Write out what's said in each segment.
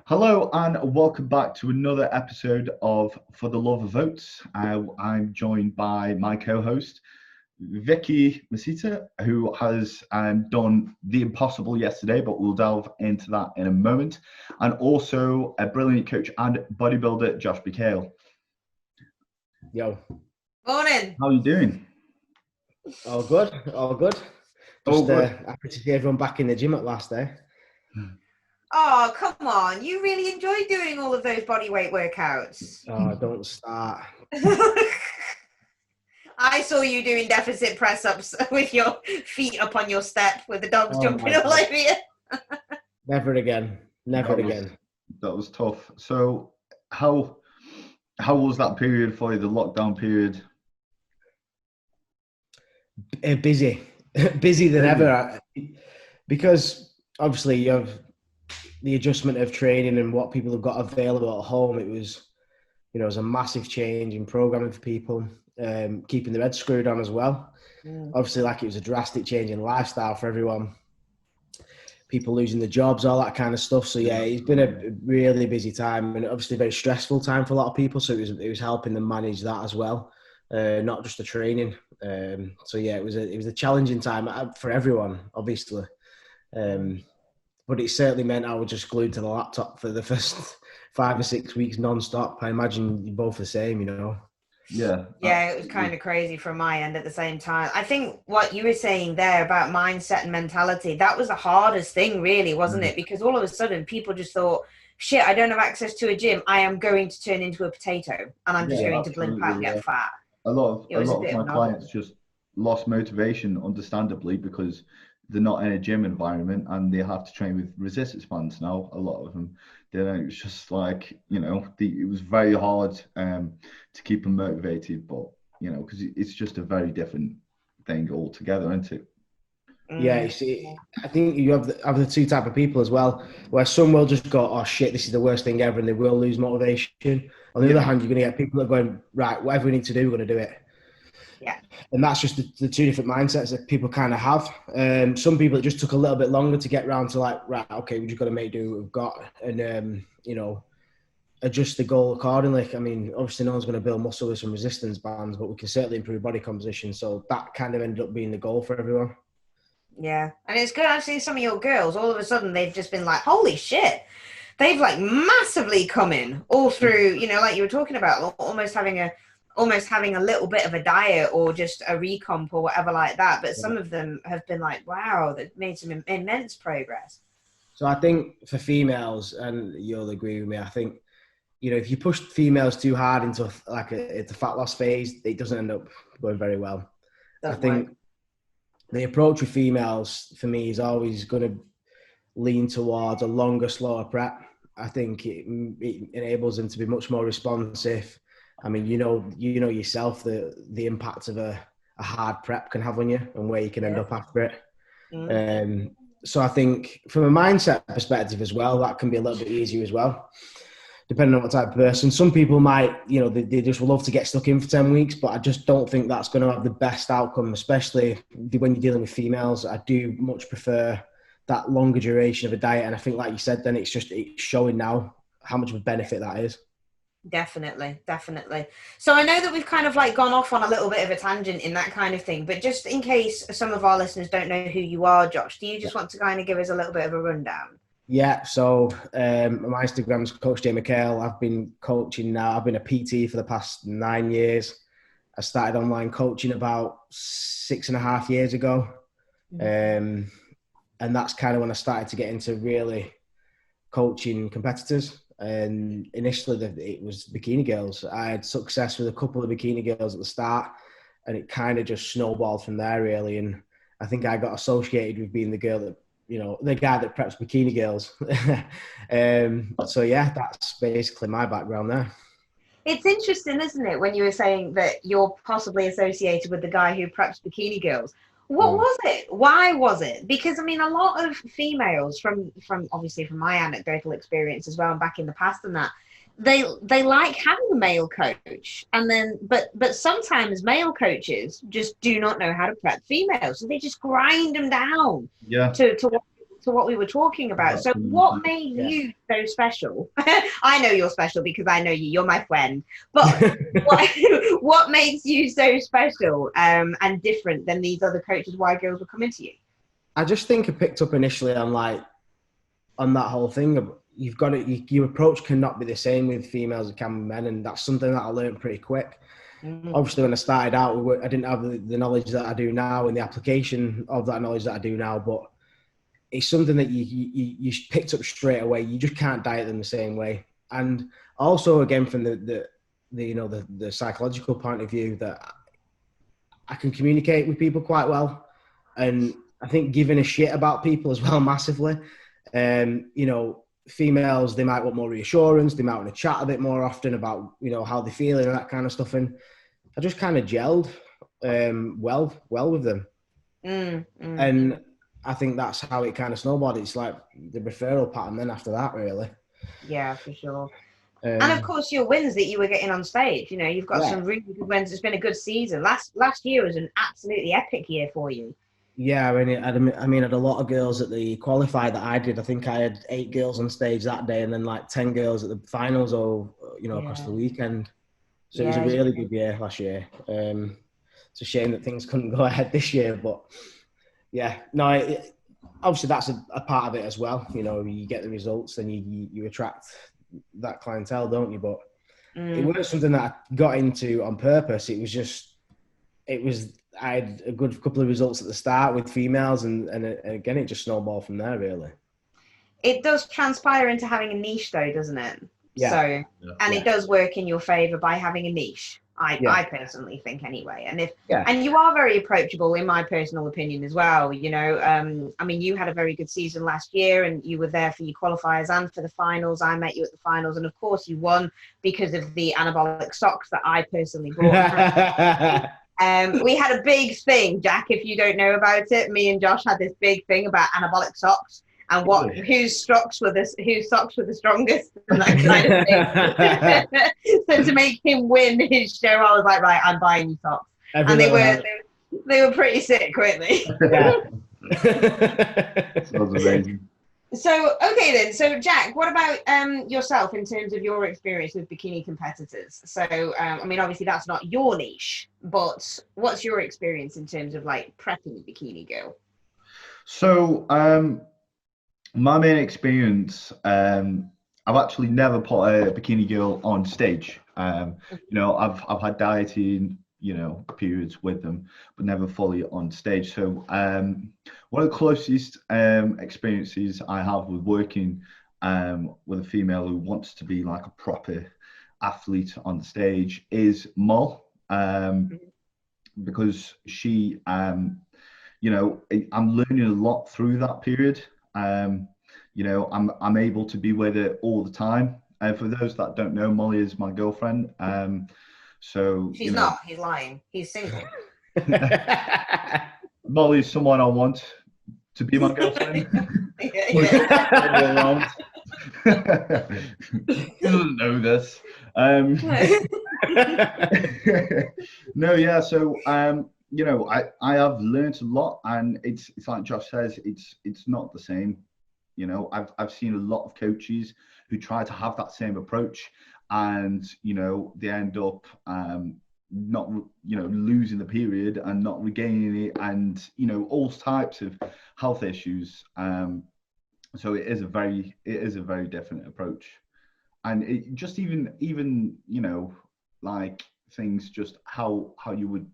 Hello and welcome back to another episode of For the Love of Oats. I'm joined by my co-host, Vicky Masita, who has done the impossible yesterday, but we'll delve into that in a moment. And also a brilliant coach and bodybuilder, Josh Mchale. Yo. Morning. How are you doing? All good, all good. Just happy to see everyone back in the gym at last day. Oh, come on. You really enjoy doing all of those body weight workouts. Oh, don't start. I saw you doing deficit press-ups with your feet up on your step with the dogs jumping all over you. Never again. Never again. That was tough. So how was that period for you, the lockdown period? Busy. Busier than ever. Because obviously you have the adjustment of training and what people have got available at home. It was a massive change in programming for people, keeping their heads screwed on as well. Obviously, it was a drastic change in lifestyle for everyone. People losing their jobs, all that kind of stuff. So yeah, it's been a really busy time and obviously a very stressful time for a lot of people. So it was helping them manage that as well, not just the training. So yeah, it was a challenging time for everyone, obviously. But it certainly meant I was just glued to the laptop for the first 5 or 6 weeks non-stop. I imagine you're both the same, Yeah. Yeah, it was kind of crazy from my end at the same time. I think what you were saying there about mindset and mentality, that was the hardest thing really, wasn't it? Because all of a sudden people just thought, shit, I don't have access to a gym. I am going to turn into a potato and I'm just going to blimp out and get fat. A lot of my clients just lost motivation, understandably, because they're not in a gym environment and they have to train with resistance bands now. A lot of them, it was just like, it was very hard to keep them motivated, but because it's just a very different thing altogether, isn't it? Yeah, you see, I think you have the two type of people as well, where some will just go, oh shit, this is the worst thing ever, and they will lose motivation. On the other hand, you're going to get people that are going, right, whatever we need to do, we're going to do it. Yeah. And that's just the two different mindsets that people kind of have. Some people, it just took a little bit longer to get around to like, right, okay, we just got to make do what we've got and, adjust the goal accordingly. I mean, obviously no one's going to build muscle with some resistance bands, but we can certainly improve body composition. So that kind of ended up being the goal for everyone. Yeah. And it's good. I've seen some of your girls, all of a sudden they've just been like, holy shit. They've like massively come in all through, like you were talking about, almost having a little bit of a diet or just a recomp or whatever like that. But some of them have been like, wow, they've made some immense progress. So I think for females, and you'll agree with me, I think, if you push females too hard into the fat loss phase, it doesn't end up going very well. I think the approach with females for me is always going to lean towards a longer, slower prep. I think it enables them to be much more responsive. I mean, you know yourself the impact of a hard prep can have on you and where you can end up after it. So I think from a mindset perspective as well, that can be a little bit easier as well, depending on what type of person. Some people might, they just love to get stuck in for 10 weeks, but I just don't think that's going to have the best outcome, especially when you're dealing with females. I do much prefer that longer duration of a diet. And I think, like you said, then it's showing now how much of a benefit that is. Definitely. So I know that we've kind of like gone off on a little bit of a tangent in that kind of thing, but just in case some of our listeners don't know who you are, Josh, do you just want to kind of give us a little bit of a rundown? Yeah, so my Instagram's Coach J Mchale. I've been coaching now. I've been a PT for the past 9 years. I started online coaching about 6.5 years ago. And that's kind of when I started to get into really coaching competitors. And initially it was bikini girls. I had success with a couple of bikini girls at the start and it kind of just snowballed from there really. And I think I got associated with being the girl that, the guy that preps bikini girls. So yeah, that's basically my background there. It's interesting, isn't it, when you were saying that you're possibly associated with the guy who preps bikini girls. What was it? Why was it? Because I mean, a lot of females from obviously from my anecdotal experience as well, and back in the past and that, they like having a male coach, and then but sometimes male coaches just do not know how to prep females, so they just grind them down. Yeah. To what to what we were talking about. So what made you so special? I know you're special because I know you. You're my friend. But what makes you so special and different than these other coaches? Why girls were coming to you? I just think I picked up initially on that whole thing of you've got to, your approach cannot be the same with females as it can with men, and that's something that I learned pretty quick. Obviously, when I started out, I didn't have the knowledge that I do now and the application of that knowledge that I do now, but it's something that you picked up straight away. You just can't diet them the same way. And also, again, from the psychological point of view, that I can communicate with people quite well, and I think giving a shit about people as well massively. Females, they might want more reassurance. They might want to chat a bit more often about, how they're feeling and that kind of stuff. And I just kind of gelled well with them. And I think that's how it kind of snowballed. It's like the referral pattern then after that, really. Yeah, for sure. And of course, your wins that you were getting on stage, you've got some really good wins. It's been a good season. Last year was an absolutely epic year for you. Yeah, I had a lot of girls at the qualifier that I did. I think I had 8 girls on stage that day, and then like 10 girls at the finals, across the weekend. So it was a really good year last year. It's a shame that things couldn't go ahead this year, but obviously that's a part of it as well. You get the results, and you attract that clientele, don't you? But it wasn't something that I got into on purpose. I had a good couple of results at the start with females, and again, it just snowballed from there, really. It does transpire into having a niche, though, doesn't it? Yeah. It does work in your favor by having a niche. I personally think, anyway. And you are very approachable, in my personal opinion, as well. You had a very good season last year, and you were there for your qualifiers and for the finals. I met you at the finals, and of course, you won because of the anabolic socks that I personally bought. We had a big thing, Jack, if you don't know about it. Me and Josh had this big thing about anabolic socks and whose socks were the strongest and that kind of thing. So to make him win his show, I was like, right, I'm buying you socks. And they were pretty sick, weren't they? Yeah. That was amazing. So, okay then. So, Jack, what about yourself in terms of your experience with Bikini Competitors? So, obviously that's not your niche, but what's your experience in terms of like prepping a bikini girl? So, my main experience, I've actually never put a bikini girl on stage. I've had dieting, periods with them, but never fully on stage. So one of the closest experiences I have with working with a female who wants to be like a proper athlete on the stage is Mull, because she, I'm learning a lot through that period. I'm able to be with her all the time. And for those that don't know, Molly is my girlfriend. So she's not. He's lying. He's single. Molly is someone I want to be my girlfriend. He doesn't know this. No, yeah. So I have learned a lot, and it's like Josh says, it's not the same. I've seen a lot of coaches who try to have that same approach, and they end up not losing the period and not regaining it, and all types of health issues. So it is a very different approach, and it just even like things, just how you would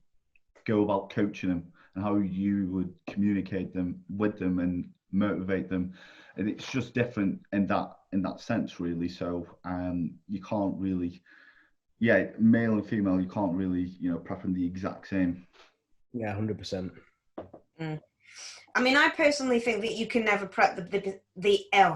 go about coaching them and how you would communicate with them and motivate them, and it's just different in that sense, really. So you can't really, male and female, you can't really prep them the exact same. 100%. I personally think that you can never prep the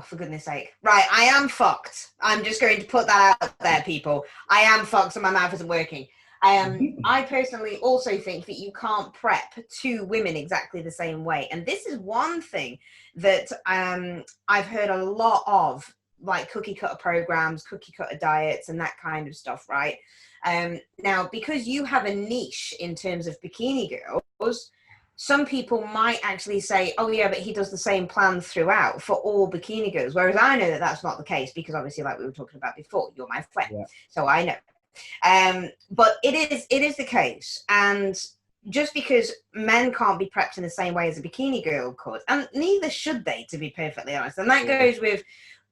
for goodness sake. Right, I am fucked. I'm just going to put that out there, people. I am fucked, so my mouth isn't working. I personally also think that you can't prep 2 women exactly the same way. And this is one thing that I've heard a lot of, like cookie cutter programs, cookie cutter diets, and that kind of stuff, right? Now, because you have a niche in terms of bikini girls, some people might actually say, oh yeah, but he does the same plan throughout for all bikini girls. Whereas I know that that's not the case, because obviously, like we were talking about before, you're my friend, so I know. But it is the case, and just because men can't be prepped in the same way as a bikini girl could, and neither should they, to be perfectly honest. And that goes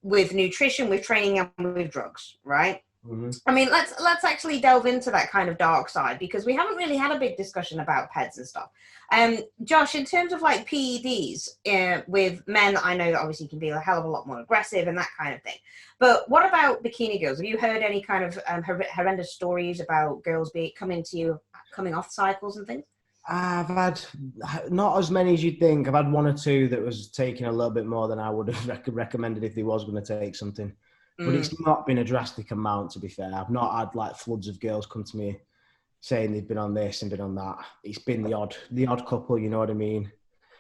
with nutrition, with training, and with drugs, right? Mm-hmm. I mean, let's actually delve into that kind of dark side, because we haven't really had a big discussion about PEDs and stuff. Josh, in terms of like PEDs with men, I know that obviously can be a hell of a lot more aggressive and that kind of thing. But what about bikini girls? Have you heard any kind of horrendous stories about girls coming to you, coming off cycles and things? I've had not as many as you'd think. I've had one or two that was taking a little bit more than I would have recommended if they was going to take something. But it's not been a drastic amount, to be fair. I've not had like floods of girls come to me saying they've been on this and been on that. It's been the odd couple, you know what I mean?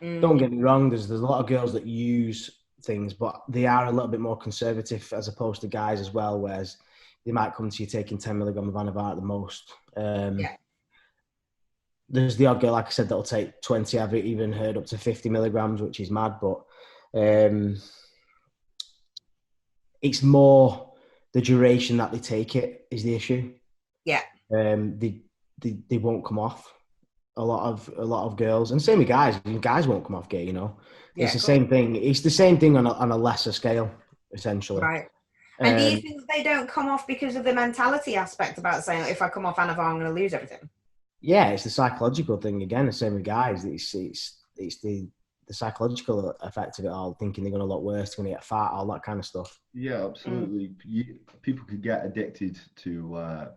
Don't get me wrong, there's a lot of girls that use things, but they are a little bit more conservative as opposed to guys as well, whereas they might come to you taking 10 milligram of Anavar at the most. There's the odd girl, like I said, that'll take 20. I've even heard up to 50 milligrams, which is mad, but it's more the duration that they take it is the issue. Yeah. They won't come off. A lot of girls, and same with guys. Guys won't come off gay, you know. It's the same thing. It's the same thing on a lesser scale, essentially. Right. And do you think they don't come off because of the mentality aspect about saying, if I come off Anavar, I'm going to lose everything? Yeah, it's the psychological thing again. The same with guys. It's the psychological effect of it all, thinking they're going to look worse, they're going to get fat, all that kind of stuff. Yeah, absolutely. People could get addicted to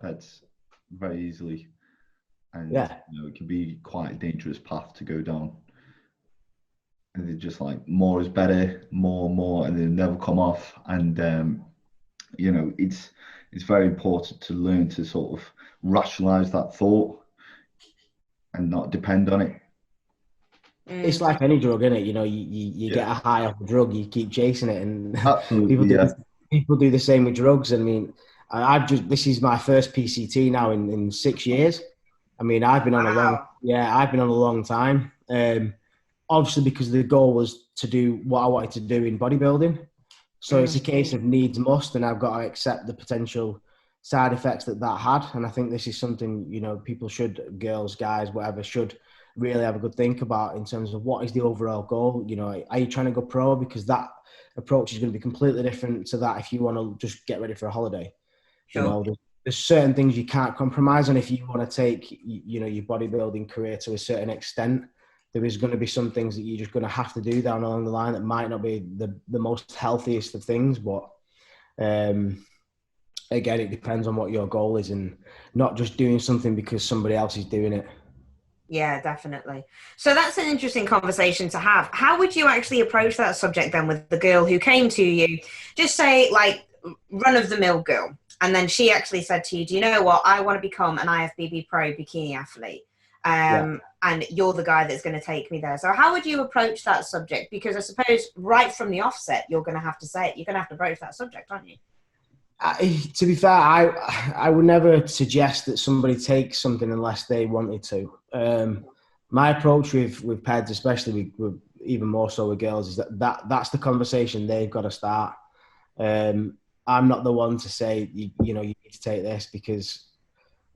PEDs very easily. And it can be quite a dangerous path to go down. And they're just like, more is better, more, and they never come off. And, it's very important to learn to sort of rationalize that thought and not depend on it. It's like any drug, isn't it? You know, you get a high off a drug, you keep chasing it, and absolutely, people do the same with drugs. I mean, this is my first PCT now in 6 years. I mean, I've been on a long time. Obviously, because the goal was to do what I wanted to do in bodybuilding. So it's a case of needs must, and I've got to accept the potential side effects that had. And I think this is something, you know, people should, girls, guys, whatever, should really have a good think about in terms of what is the overall goal. You know, are you trying to go pro? Because that approach is going to be completely different to that if you want to just get ready for a holiday. Sure. You know, there's certain things you can't compromise on if you want to take, you know, your bodybuilding career to a certain extent. There is going to be some things that you're just going to have to do down along the line that might not be the most healthiest of things, but again, it depends on what your goal is and not just doing something because somebody else is doing it. Yeah, definitely. So that's an interesting conversation to have. How would you actually approach that subject then with the girl who came to you, just say like run-of-the-mill girl, and then she actually said to you, do you know what, I want to become an IFBB pro bikini athlete, and you're the guy that's going to take me there. So how would you approach that subject? Because I suppose right from the offset, you're going to have to say it. You're going to have to broach that subject, aren't you? To be fair, I would never suggest that somebody takes something unless they wanted to. My approach with PEDs, especially with even more so with girls, is that's the conversation they've got to start. I'm not the one to say, you know, you need to take this, because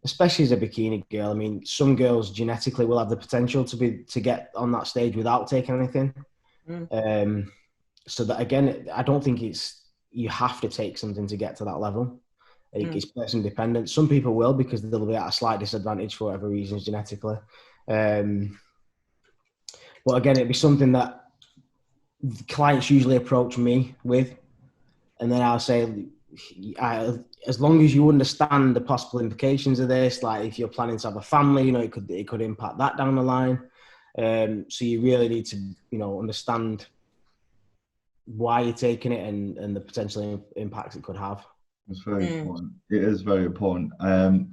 especially as a bikini girl, I mean, some girls genetically will have the potential to get on that stage without taking anything. So that, again, I don't think you have to take something to get to that level. It's person dependent. Some people will, because they'll be at a slight disadvantage for whatever reasons genetically. But again, it'd be something that clients usually approach me with, and then I'll say, as long as you understand the possible implications of this, like if you're planning to have a family, you know, it could impact that down the line. So you really need to, you know, understand why you're taking it and the potential impacts it could have. It's very important. It is very important,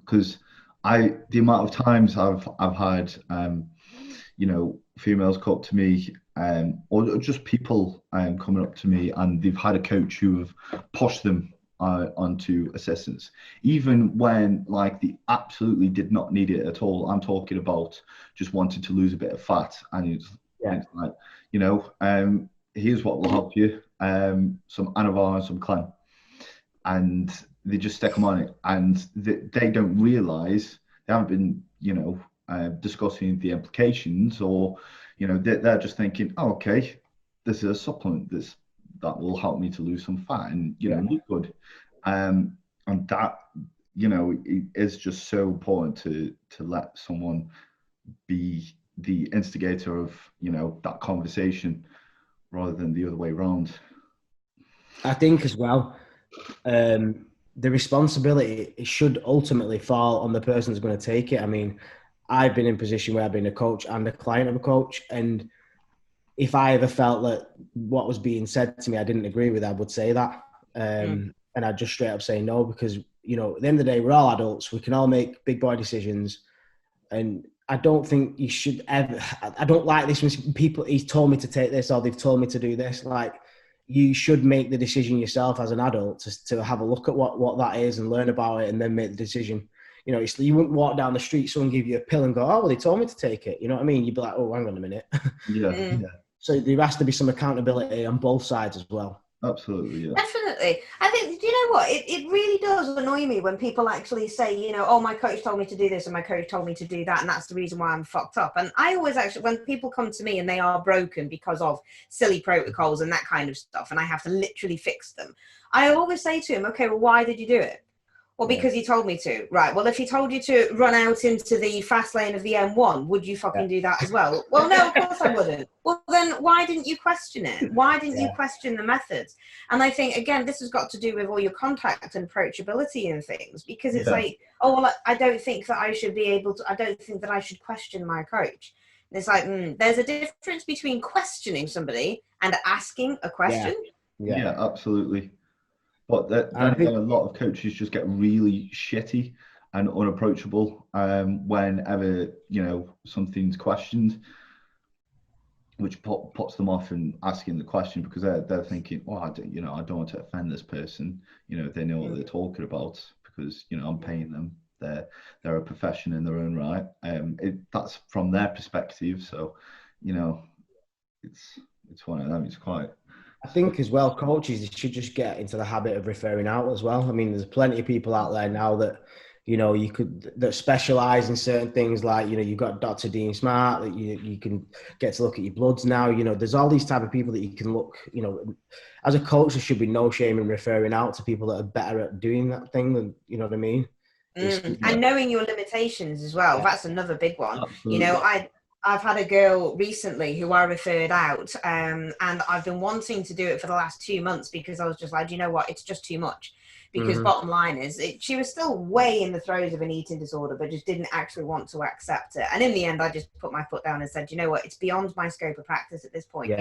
because the amount of times I've had you know, females come up to me, or just people coming up to me, and they've had a coach who have pushed them onto assistance, even when like they absolutely did not need it at all. I'm talking about just wanted to lose a bit of fat, and it's like, you know, here's what will help you, some Anavar and some Clem, and they just stick them on it, and they don't realize, they haven't been, you know, discussing the implications, or, you know, they're just thinking, oh, okay, this is a supplement that will help me to lose some fat and, you know, look good. And that, you know, it is just so important to let someone be the instigator of, you know, that conversation rather than the other way around. I think as well, the responsibility, it should ultimately fall on the person who's going to take it. I mean, I've been in a position where I've been a coach and a client of a coach, and if I ever felt that what was being said to me I didn't agree with, I would say that. And I'd just straight up say no, because, you know, at the end of the day, we're all adults. We can all make big boy decisions. And I don't think you should ever, I don't like this when people, he's told me to take this, or they've told me to do this. Like, you should make the decision yourself as an adult to have a look at what that is and learn about it, and then make the decision. You know, you wouldn't walk down the street, someone give you a pill and go, oh, well, they told me to take it. You know what I mean? You'd be like, oh, hang on a minute. Yeah. So there has to be some accountability on both sides as well. Absolutely, yeah. Definitely. I think, do you know what? It really does annoy me when people actually say, you know, oh, my coach told me to do this and my coach told me to do that, and that's the reason why I'm fucked up. And I always actually, when people come to me and they are broken because of silly protocols and that kind of stuff, and I have to literally fix them, I always say to them, okay, well, why did you do it? Well, because he told me to. Right. Well, if he told you to run out into the fast lane of the M1, would you fucking do that as well? Well, no, of course I wouldn't. Well, then why didn't you question it? Why didn't you question the methods? And I think, again, this has got to do with all your contact and approachability and things, because it's like, oh, well, I don't think that I should be able to, I don't think that I should question my coach. And it's like, there's a difference between questioning somebody and asking a question. Yeah, absolutely. But then again, a lot of coaches just get really shitty and unapproachable whenever, you know, something's questioned, which puts them off in asking the question, because they're thinking, oh, I don't want to offend this person. You know, they know what they're talking about, because, you know, I'm paying them. They're a profession in their own right. That's from their perspective. So, you know, it's one of them. It's quite. I think as well, coaches should just get into the habit of referring out as well. I mean, there's plenty of people out there now that, you know, that specialize in certain things. Like, you know, you've got Dr. Dean Smart, that you can get to look at your bloods now. You know, there's all these type of people that you can look, you know, as a coach, there should be no shame in referring out to people that are better at doing that thing than, you know what I mean? And knowing your limitations as well. That's another big one. Absolutely. You know, I've had a girl recently who I referred out, and I've been wanting to do it for the last 2 months, because I was just like, you know what, it's just too much. Because bottom line is, she was still way in the throes of an eating disorder, but just didn't actually want to accept it. And in the end, I just put my foot down and said, you know what, it's beyond my scope of practice at this point.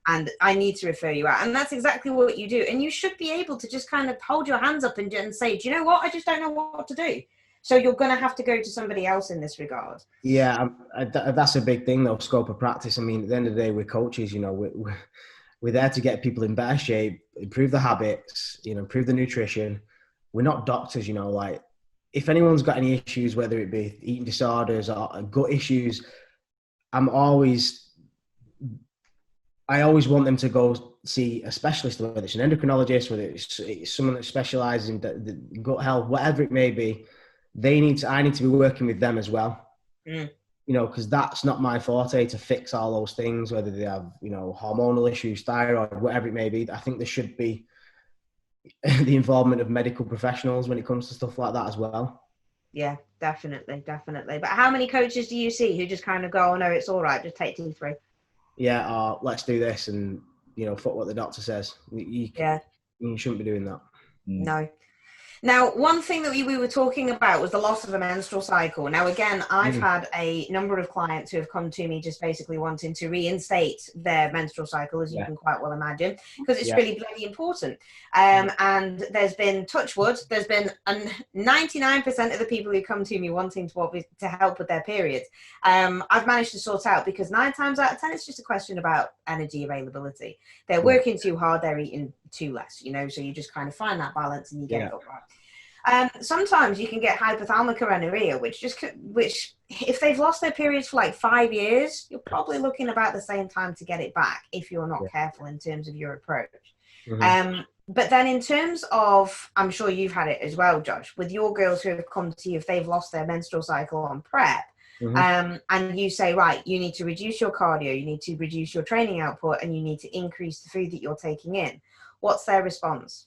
And I need to refer you out. And that's exactly what you do. And you should be able to just kind of hold your hands up and say, do you know what, I just don't know what to do. So you're going to have to go to somebody else in this regard. Yeah, that's a big thing, though, scope of practice. I mean, at the end of the day, we're coaches, you know, we're there to get people in better shape, improve the habits, you know, improve the nutrition. We're not doctors, you know, like, if anyone's got any issues, whether it be eating disorders or gut issues, I always want them to go see a specialist, whether it's an endocrinologist, whether it's someone that specializes in the gut health, whatever it may be. I need to be working with them as well. You know, because that's not my forte to fix all those things, whether they have, you know, hormonal issues, thyroid, whatever it may be. I think there should be the involvement of medical professionals when it comes to stuff like that as well. Yeah, definitely. But how many coaches do you see who just kind of go, oh no, it's all right, just take T3? Yeah, let's do this, and, you know, fuck what the doctor says. You shouldn't be doing that. No. Now, one thing that we were talking about was the loss of a menstrual cycle. Now, again, I've had a number of clients who have come to me just basically wanting to reinstate their menstrual cycle, as you can quite well imagine, because it's really bloody important. And there's been, touch wood, there's been 99% of the people who come to me wanting to help with their periods. I've managed to sort out, because 9 times out of 10, it's just a question about energy availability. They're working too hard, they're eating too less, you know, so you just kind of find that balance and you get it up right. Sometimes you can get hypothalamic amenorrhea, which if they've lost their periods for like 5 years, you're probably looking about the same time to get it back if you're not careful in terms of your approach. But then in terms of, I'm sure you've had it as well, Josh, with your girls who have come to you, if they've lost their menstrual cycle on prep, and you say, right, you need to reduce your cardio, you need to reduce your training output, and you need to increase the food that you're taking in. What's their response?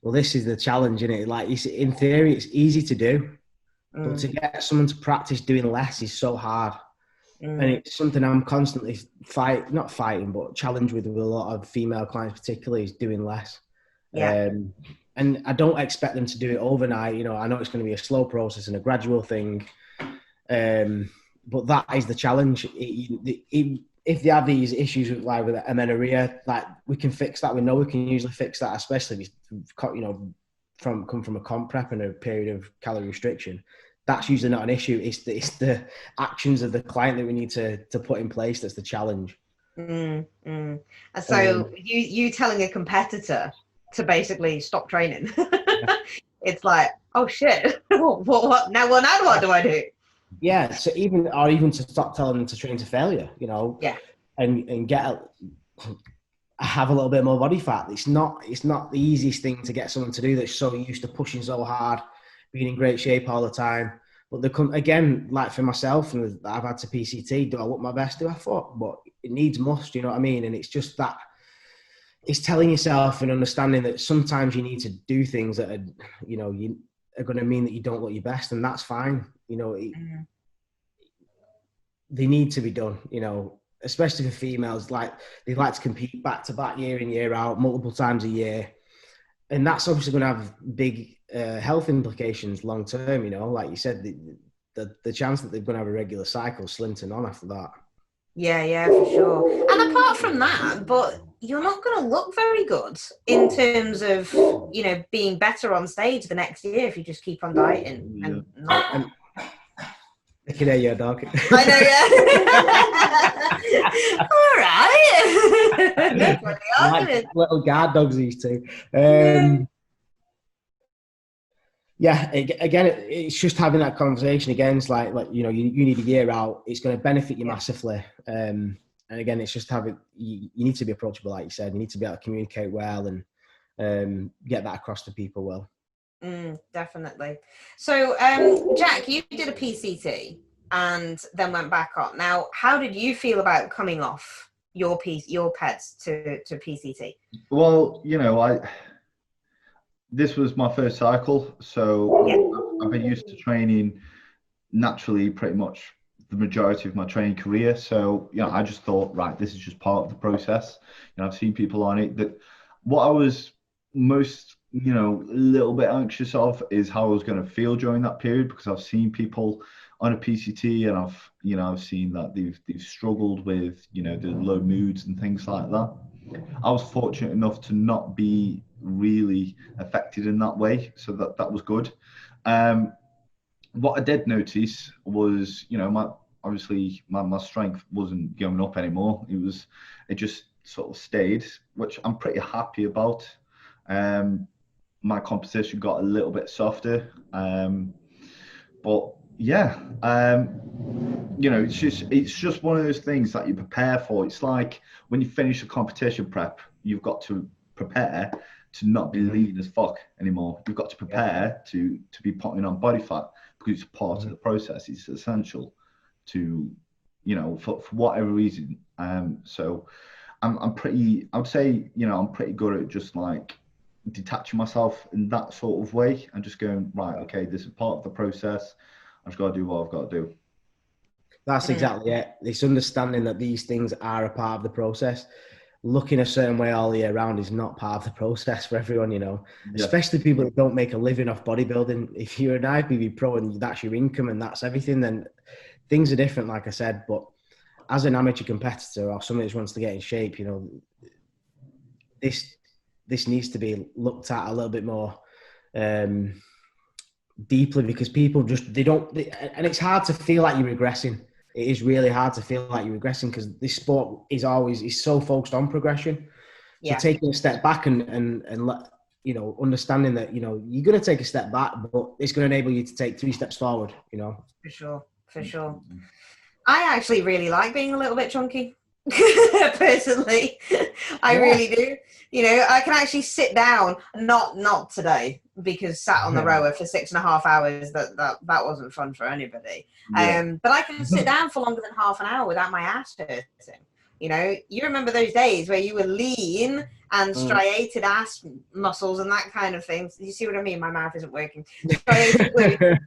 Well, this is the challenge, isn't it? Like, in theory, it's easy to do, but to get someone to practice doing less is so hard. And it's something I'm constantly not fighting, but challenged with a lot of female clients, particularly, is doing less. And I don't expect them to do it overnight. You know, I know it's going to be a slow process and a gradual thing. But that is the challenge. If they have these issues with amenorrhea, like, we can fix that. We know we can usually fix that, especially if you come from a comp prep and a period of calorie restriction. That's usually not an issue. It's the actions of the client that we need to put in place that's the challenge. And so you telling a competitor to basically stop training, it's like, oh shit, what now? Well, now what do I do? Yeah, so even to stop telling them to train to failure, you know, and have a little bit more body fat. It's not the easiest thing to get someone to do that's so used to pushing so hard, being in great shape all the time. But again, like for myself, and I've had to PCT, do I look my best? Do I fuck? But it needs must, you know what I mean? And it's just that, it's telling yourself and understanding that sometimes you need to do things that are, you know, you are going to mean that you don't look your best, and that's fine. You know, they need to be done, you know, especially for females. Like, they like to compete back to back, year in, year out, multiple times a year. And that's obviously going to have big health implications long term, you know, like you said, the chance that they're going to have a regular cycle slim to none after that. Yeah, for sure. And apart from that, but you're not going to look very good in terms of, you know, being better on stage the next year if you just keep on dieting and not. I can hear your dog. I know, yeah. All right. Like little guard dogs, these two. It's just having that conversation again. It's like you know, you need a year out. It's going to benefit you massively. And again, it's just you need to be approachable, like you said. You need to be able to communicate well and get that across to people well. Definitely. So, Jack, you did a PCT and then went back on. Now, how did you feel about coming off your PEDs to PCT? Well, you know, this was my first cycle, so I've been used to training naturally pretty much the majority of my training career. So, you know, I just thought, right, this is just part of the process. You know, I've seen people on it. That what I was most, you know, a little bit anxious of is how I was going to feel during that period, because I've seen people on a PCT and I've seen that they've struggled with, you know, the low moods and things like that. I was fortunate enough to not be really affected in that way, so that was good. What I did notice was, you know, my strength wasn't going up anymore. It just sort of stayed, which I'm pretty happy about. My composition got a little bit softer, but yeah, you know, it's just one of those things that you prepare for. It's like when you finish a competition prep, you've got to prepare to not be lean as fuck anymore. You've got to prepare to be putting on body fat, because it's part of the process. It's essential to, you know, for whatever reason. So I'm pretty, I would say, you know, I'm pretty good at just like detaching myself in that sort of way and just going, right, okay, this is part of the process. I've got to do what I've got to do. That's exactly it. It's understanding that these things are a part of the process. Looking a certain way all year round is not part of the process for everyone, you know, especially people that don't make a living off bodybuilding. If you're an IFBB pro and that's your income and that's everything, then things are different, like I said. But as an amateur competitor or somebody who wants to get in shape, you know, this needs to be looked at a little bit more deeply, because people and it's hard to feel like you're regressing. It is really hard to feel like you're regressing, because this sport is so focused on progression. So taking a step back and you know, understanding that, you know, you're going to take a step back, but it's going to enable you to take 3 steps forward, you know. For sure. I actually really like being a little bit chunky. Personally, I really do. You know, I can actually sit down, not today, because sat on the rower for 6.5 hours, that wasn't fun for anybody. But I can sit down for longer than half an hour without my ass hurting. You know, you remember those days where you were lean and striated ass muscles and that kind of thing. You see what I mean? My mouth isn't working. Striated glutes.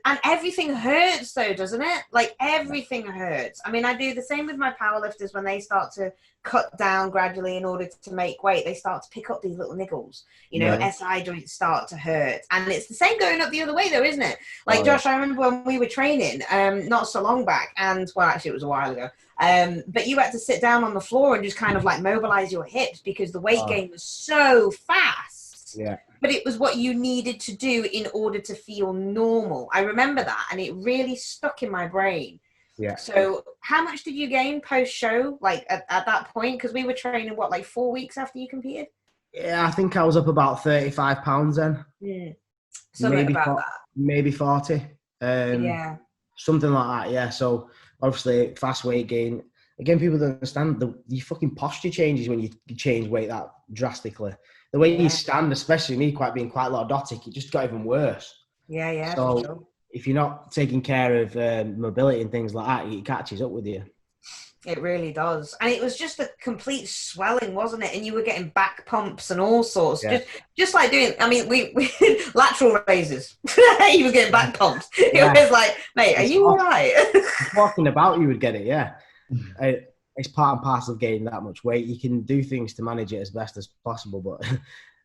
And everything hurts though, doesn't it? Like everything hurts. I mean, I do the same with my powerlifters when they start to cut down gradually in order to make weight. They start to pick up these little niggles. You know, SI joints start to hurt. And it's the same going up the other way though, isn't it? Like Josh, I remember when we were training, not so long back, and well, actually it was a while ago. But you had to sit down on the floor and just kind of like mobilize your hips because the weight gain was so fast. Yeah. But it was what you needed to do in order to feel normal. I remember that, and it really stuck in my brain. Yeah. So how much did you gain post-show, like at that point? Because we were training, what, like 4 weeks after you competed? Yeah, I think I was up about 35 pounds then. Something about that. Maybe 40. Something like that, yeah. So obviously fast weight gain. Again, people don't understand your fucking posture changes when you change weight that drastically. The way you stand, especially me being quite lordotic, it just got even worse. Yeah. So for sure. if you're not taking care of mobility and things like that, it catches up with you. It really does. And it was just a complete swelling, wasn't it? And you were getting back pumps and all sorts. Yeah. Just like doing, I mean, we lateral raises. He was getting back pumps. It was like, mate, are you all right? Walking about, you would get it, yeah. It's part and parcel of gaining that much weight. You can do things to manage it as best as possible, but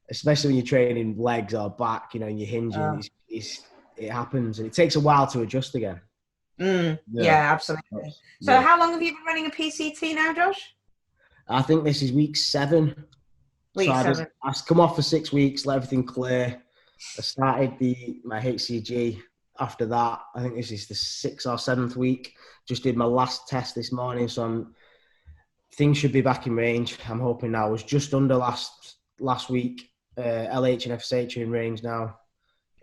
especially when you're training legs or back, you know, and you're hinging, it happens. And it takes a while to adjust again. Yeah, absolutely. So how long have you been running a PCT now, Josh? I think this is week 7. I come off for 6 weeks, let everything clear. I started my HCG after that. I think this is the 6th or 7th week. Just did my last test this morning, so things should be back in range. I'm hoping now. I was just under last week. LH and FSH are in range now.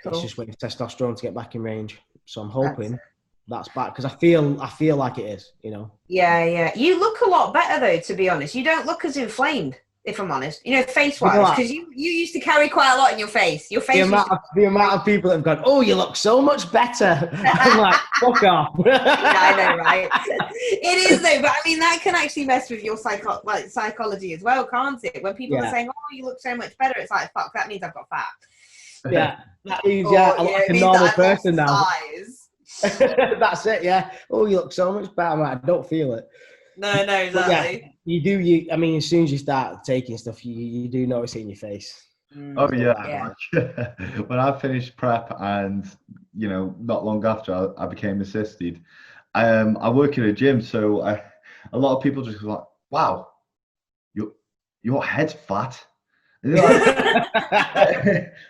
Cool. It's just waiting for testosterone to get back in range. So I'm hoping that's back, because I feel like it is, you know. Yeah. You look a lot better though, to be honest. You don't look as inflamed, if I'm honest. You know, face-wise, because you used to carry quite a lot in your face. Your face. The amount of people that have gone, oh, you look so much better. I'm like, fuck off. Yeah, I know, right? It is though, but I mean, that can actually mess with your psychology as well, can't it? When people are saying, oh, you look so much better, it's like, fuck, that means I've got fat. Yeah, that means I'm like a normal person now. That's it, yeah. Oh, you look so much better. I don't feel it. No, exactly. Yeah, you do. I mean, as soon as you start taking stuff, you do notice it in your face. Oh yeah. When I finished prep, and you know, not long after I became assisted, I work in a gym, so a lot of people just go like, "Wow, your head's fat." Like,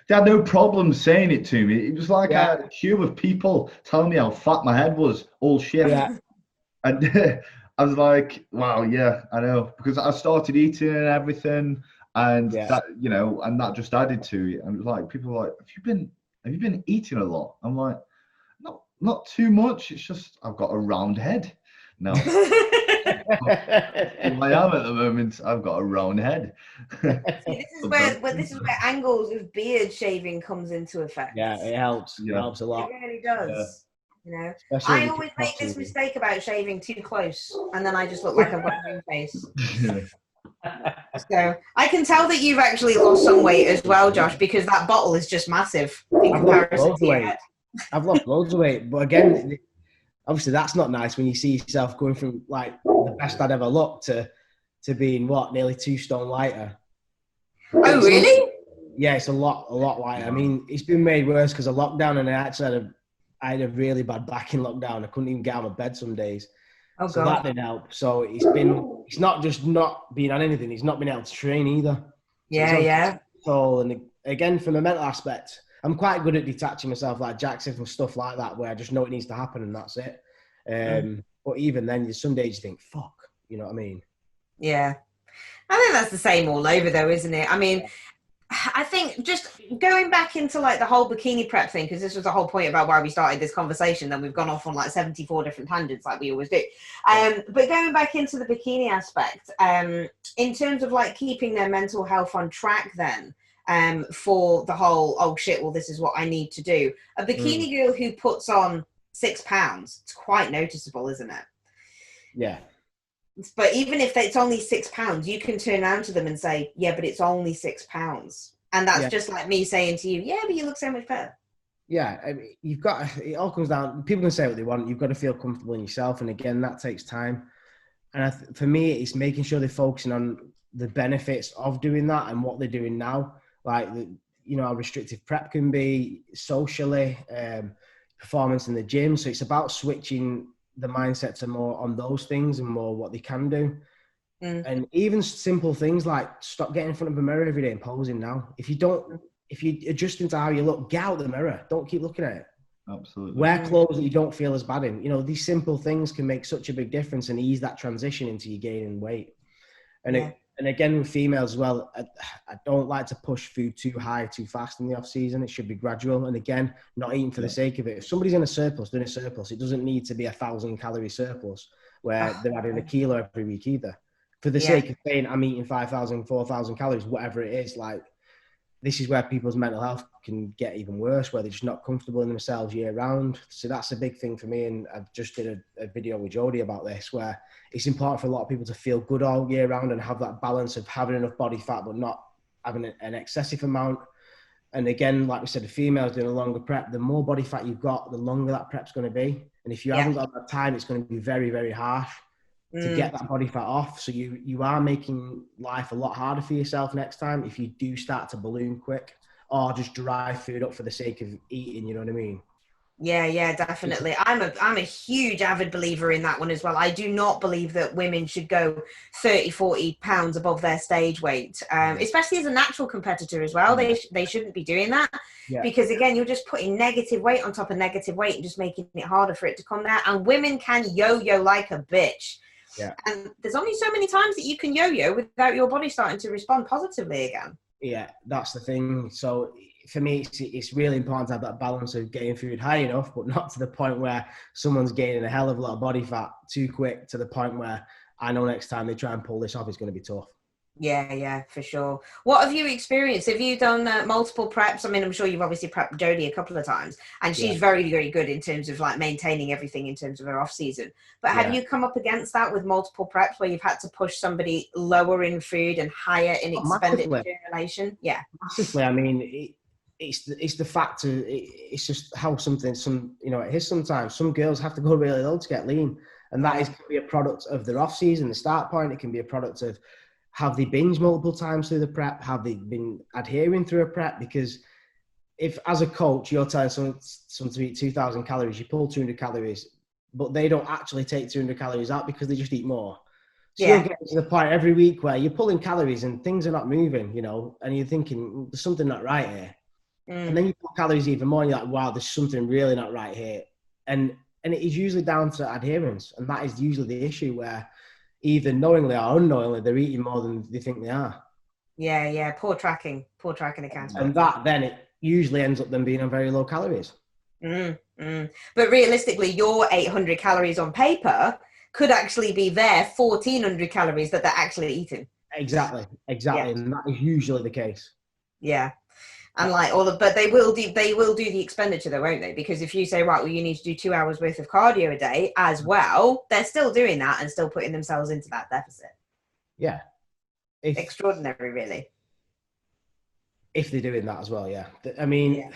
they had no problem saying it to me. It was like I had a queue of people telling me how fat my head was all shift. And I was like, wow, yeah, I know, because I started eating and everything, and that, you know, and that just added to it. And it was like, people were like, have you been eating a lot? I'm like, not too much. It's just I've got a round head now. I am at the moment. I've got a round head. See, this is where angles of beard shaving comes into effect. Yeah, it helps. It helps a lot. It really does. You know, I always make this mistake about shaving too close, and then I just look like I've got a green face. So I can tell that you've actually lost some weight as well, Josh, because that bottle is just massive in comparison to your head. I've lost loads of weight, but again, obviously that's not nice when you see yourself going from like the best I'd ever looked to being nearly 2 stone lighter. Oh, really? Yeah, it's a lot lighter. I mean, it's been made worse because of lockdown, and I had a really bad back in lockdown. I couldn't even get out of bed some days. Oh, so God. That didn't help. So it's not just not being on anything. It's not been able to train either. So, and again, from a mental aspect, I'm quite good at detaching myself, like Jackson, from stuff like that, where I just know it needs to happen and that's it. But even then, there's some days you think, fuck, you know what I mean? Yeah. I think that's the same all over though, isn't it? I mean, I think just going back into like the whole bikini prep thing, because this was the whole point about why we started this conversation, then we've gone off on like 74 different tangents like we always do. But going back into the bikini aspect, in terms of like keeping their mental health on track then, for the whole, oh shit, well, this is what I need to do. A bikini girl who puts on 6 pounds, it's quite noticeable, isn't it? Yeah. But even if it's only 6 pounds, you can turn around to them and say, yeah, but it's only 6 pounds. And that's just like me saying to you, yeah, but you look so much better. Yeah, I mean, you've got, it all comes down, people can say what they want. You've got to feel comfortable in yourself. And again, that takes time. And for me, it's making sure they're focusing on the benefits of doing that and what they're doing now. Like, you know, how restrictive prep can be socially, performance in the gym. So it's about switching the mindset to more on those things and more what they can do. And even simple things like stop getting in front of a mirror every day and posing now. If you adjust into how you look, get out the mirror. Don't keep looking at it. Absolutely. Wear clothes that you don't feel as bad in. You know, these simple things can make such a big difference and ease that transition into you gaining weight. And and again, with females as well, I don't like to push food too high, too fast in the off season. It should be gradual. And again, not eating for the sake of it. If somebody's in a surplus, doing a surplus, it doesn't need to be 1,000 calorie surplus where they're adding a kilo every week either. For the sake of saying I'm eating 5,000, 4,000 calories, whatever it is, like, this is where people's mental health can get even worse, where they're just not comfortable in themselves year round. So that's a big thing for me. And I've just did a video with Jodie about this, where it's important for a lot of people to feel good all year round and have that balance of having enough body fat, but not having an excessive amount. And again, like we said, the females doing a longer prep, the more body fat you've got, the longer that prep's going to be. And if you haven't got that time, it's going to be very, very harsh to get that body fat off. So you are making life a lot harder for yourself next time if you do start to balloon quick or just dry food up for the sake of eating, you know what I mean? Yeah, definitely. I'm a huge avid believer in that one as well. I do not believe that women should go 30, 40 pounds above their stage weight, especially as a natural competitor as well. They shouldn't be doing that because, again, you're just putting negative weight on top of negative weight and just making it harder for it to come there. And women can yo-yo like a bitch. Yeah. And there's only so many times that you can yo-yo without your body starting to respond positively again. Yeah, that's the thing. So for me, it's really important to have that balance of getting food high enough, but not to the point where someone's gaining a hell of a lot of body fat too quick to the point where I know next time they try and pull this off, it's going to be tough. Yeah, for sure. What have you experienced? Have you done multiple preps? I mean, I'm sure you've obviously prepped Jodie a couple of times, and she's very, very good in terms of like maintaining everything in terms of her off season. But have you come up against that with multiple preps where you've had to push somebody lower in food and higher in expenditure relation? Yeah, massively. I mean, it's the fact of it's just how it is sometimes. Some girls have to go really low to get lean, and that can be a product of their off season, the start point. It can be a product of have they binged multiple times through the prep? Have they been adhering through a prep? Because if, as a coach, you're telling someone to eat 2,000 calories, you pull 200 calories, but they don't actually take 200 calories out because they just eat more. So you're getting to the point every week where you're pulling calories and things are not moving, and you're thinking, there's something not right here. And then you pull calories even more and you're like, wow, there's something really not right here. And it is usually down to adherence. And that is usually the issue where either knowingly or unknowingly, they're eating more than they think they are. Yeah. Poor tracking accountability. And that then it usually ends up them being on very low calories. But realistically, your 800 calories on paper could actually be their 1,400 calories that they're actually eating. Exactly. Yeah. And that is usually the case. Yeah. And but they will do the expenditure though, won't they? Because if you say, right, well, you need to do 2 hours worth of cardio a day as well, they're still doing that and still putting themselves into that deficit. Yeah. Extraordinary, really. If they're doing that as well, yeah. I mean,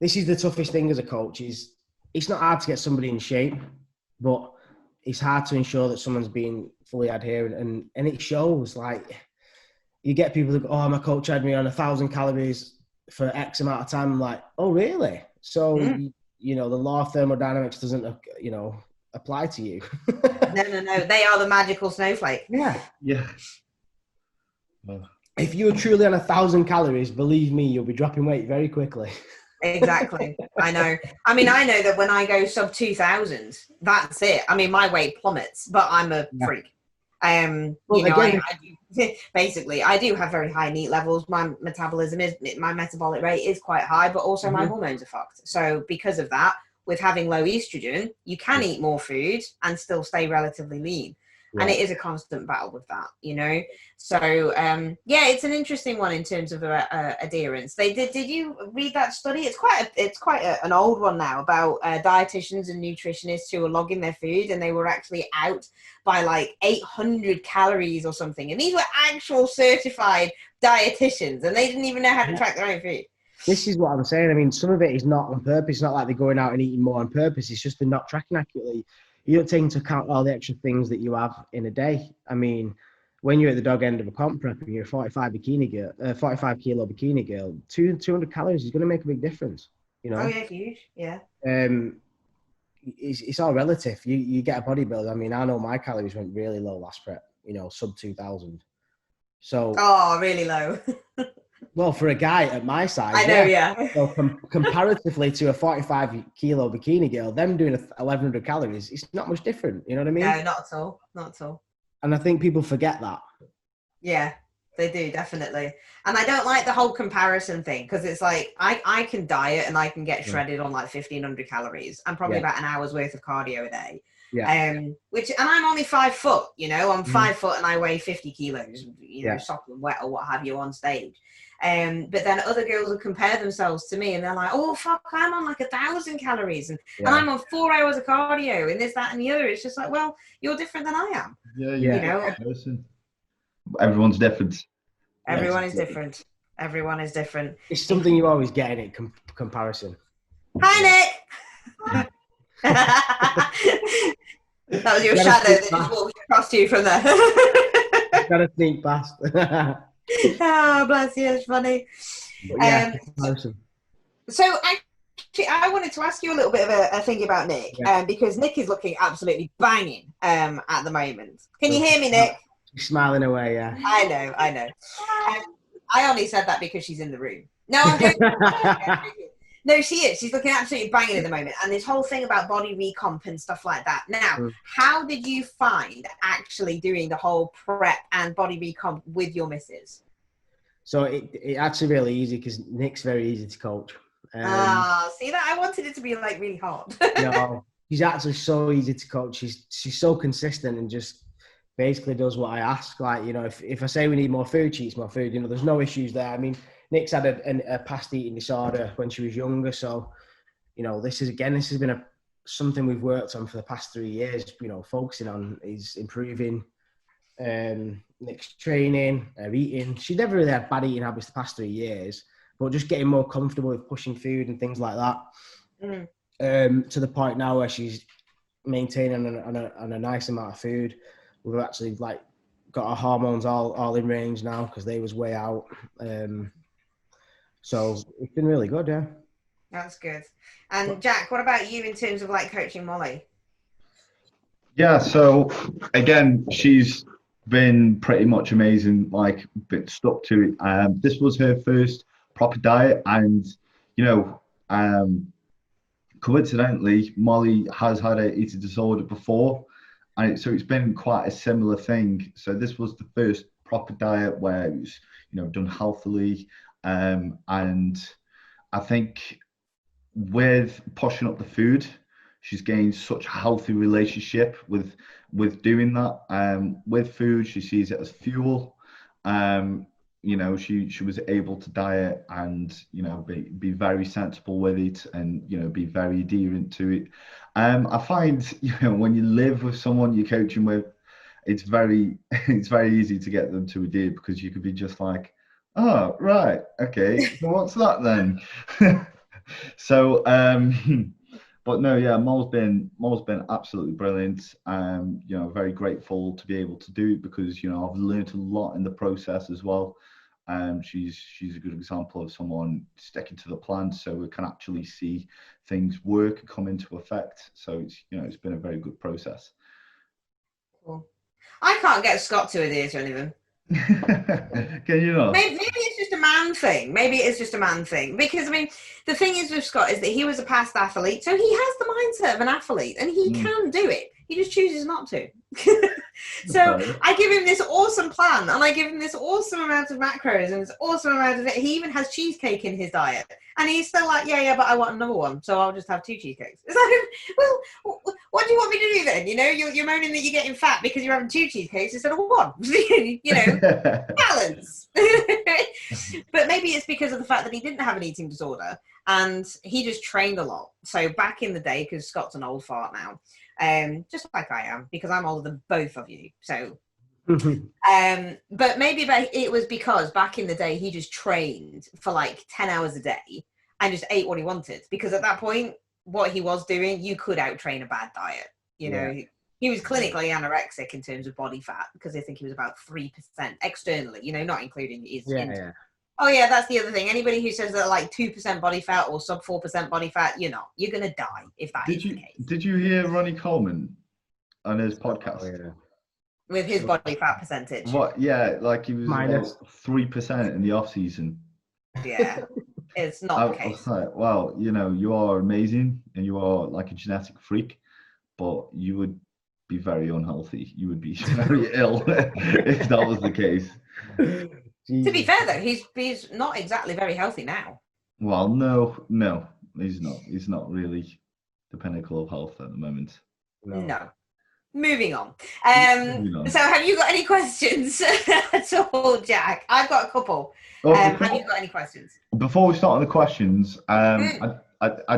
this is the toughest thing as a coach is it's not hard to get somebody in shape, but it's hard to ensure that someone's being fully adherent. And it shows, like, you get people that go, oh, my coach had me on 1,000 calories for X amount of time. I'm like, oh, really? So, the law of thermodynamics doesn't, apply to you. No. They are the magical snowflake. Yeah. If you're truly on 1,000 calories, believe me, you'll be dropping weight very quickly. Exactly. I know. I mean, I know that when I go sub 2,000, that's it. I mean, my weight plummets, but I'm a freak. You know, basically, I do have very high NEAT levels. My metabolic rate is quite high, but also my hormones are fucked. So because of that, with having low estrogen, you can eat more food and still stay relatively lean. Yeah. And it is a constant battle with that, you know. So yeah, it's an interesting one in terms of adherence. Did you read that study? It's quite an old one now about dietitians and nutritionists who were logging their food, and they were actually out by like 800 calories or something. And these were actual certified dietitians, and they didn't even know how to track their own food. This is what I'm saying. I mean, some of it is not on purpose. It's not like they're going out and eating more on purpose. It's just they're not tracking accurately. You don't take into account all the extra things that you have in a day. I mean, when you're at the dog end of a comp prep and you're a 45 kilo bikini girl, 200 calories is going to make a big difference. You know? Oh yeah, huge. Yeah. It's all relative. You get a bodybuilder. I mean, I know my calories went really low last prep. You know, sub 2,000. So. Oh, really low. Well, for a guy at my size, I know, yeah. So comparatively to a 45 kilo bikini girl, them doing 1,100 calories, it's not much different. You know what I mean? No, not at all. Not at all. And I think people forget that. Yeah, they do, definitely. And I don't like the whole comparison thing, because it's like I can diet and I can get shredded on like 1,500 calories and probably about an hour's worth of cardio a day. Yeah. And I'm only 5 foot, you know, I'm 5 foot and I weigh 50 kilos, you know, sopping wet or what have you on stage. But then other girls will compare themselves to me and they're like, oh, fuck, I'm on like 1,000 calories and I'm on 4 hours of cardio and this, that, and the other. It's just like, well, you're different than I am. Yeah. You know, everyone's different. Everyone is different. Everyone is different. It's something you always get in it, comparison. Hi, Nick. That was your shadow that just walked across to you from there. Gotta sneak past. Oh, bless you, it's funny. So actually, I wanted to ask you a little bit of a thing about Nick, because Nick is looking absolutely banging at the moment. Can you hear me, Nick? She's smiling away, yeah. I know. I only said that because she's in the room. No, I'm joking. No, she is. She's looking absolutely banging at the moment. And this whole thing about body recomp and stuff like that. Now, how did you find actually doing the whole prep and body recomp with your missus? So it's actually really easy because Nick's very easy to coach. See that? I wanted it to be like really hard. No, she's actually so easy to coach. She's so consistent and just basically does what I ask. Like, you know, if I say we need more food, she eats more food. You know, there's no issues there. I mean, Nick's had a past eating disorder when she was younger. So, you know, this has been something we've worked on for the past 3 years, you know, focusing on is improving Nick's training, eating. She's never really had bad eating habits the past 3 years, but just getting more comfortable with pushing food and things like that. To the point now where she's maintaining on a nice amount of food. We've actually like got our hormones all in range now because they was way out. So it's been really good, yeah. That's good. And Jack, what about you in terms of like coaching Molly? Yeah, so again, she's been pretty much amazing, like been stuck to it. This was her first proper diet, and you know, coincidentally, Molly has had an eating disorder before, and so it's been quite a similar thing. So this was the first proper diet where it was, you know, done healthily. And I think with pushing up the food, she's gained such a healthy relationship with doing that. With food, she sees it as fuel. You know, she was able to diet and, you know, be very sensible with it and, you know, be very adherent to it. I find, you know, when you live with someone you're coaching with, it's very easy to get them to adhere because you could be just like, oh, right, okay, so what's that then? So, but no, yeah, Mol's been absolutely brilliant. You know, very grateful to be able to do it because, you know, I've learned a lot in the process as well. She's a good example of someone sticking to the plan, so we can actually see things work and come into effect. So it's, you know, it's been a very good process. Cool. I can't get Scott to adhere to anything. Can you not? Maybe it's just a man man thing. Maybe it is just a man thing. Because, I mean, the thing is with Scott is that he was a past athlete, so he has the mindset of an athlete, and he can do it. He just chooses not to. So I give him this awesome plan, and I give him this awesome amount of macros and this awesome amount of it. He even has cheesecake in his diet, and he's still like, yeah, but I want another one, so I'll just have 2 cheesecakes. It's like, well, what do you want me to do then? You know, you're moaning that you're getting fat because you're having 2 cheesecakes instead of 1. You know, balance. But maybe it's because of the fact that he didn't have an eating disorder, and he just trained a lot. So back in the day, because Scott's an old fart now, just like I am, because I'm older than both of you. So, but maybe it was because back in the day he just trained for like 10 hours a day and just ate what he wanted. Because at that point, what he was doing, you could out-train a bad diet. You know, he was clinically anorexic in terms of body fat, because I think he was about 3% externally. You know, not including his. Oh yeah, that's the other thing. Anybody who says that like 2% body fat or sub 4% body fat, you're gonna die if that is the case. Did you hear Ronnie Coleman on his podcast? With his body fat percentage? What? Yeah, like he was minus 3% in the off season. Yeah, it's not the case. I was like, well, you know, you are amazing and you are like a genetic freak, but you would be very unhealthy. You would be very ill if that was the case. Jesus. To be fair though, he's not exactly very healthy now. Well, no, he's not. He's not really the pinnacle of health at the moment. No. Moving on. So have you got any questions at all, Jack? I've got a couple. Have you got any questions? Before we start on the questions, I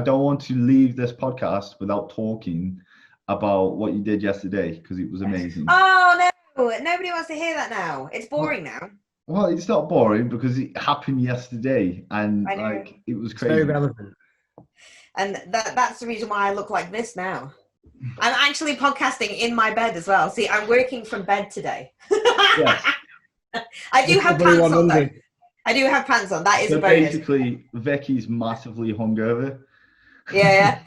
don't want to leave this podcast without talking about what you did yesterday, because it was amazing. Oh no, nobody wants to hear that now. It's boring now. Well, it's not boring because it happened yesterday, and like it was crazy. It's very relevant. And that's the reason why I look like this now. I'm actually podcasting in my bed as well. See, I'm working from bed today. Yes. I do have pants on though. I do have pants on. That is a bonus. Basically, Vicky's massively hungover. Yeah.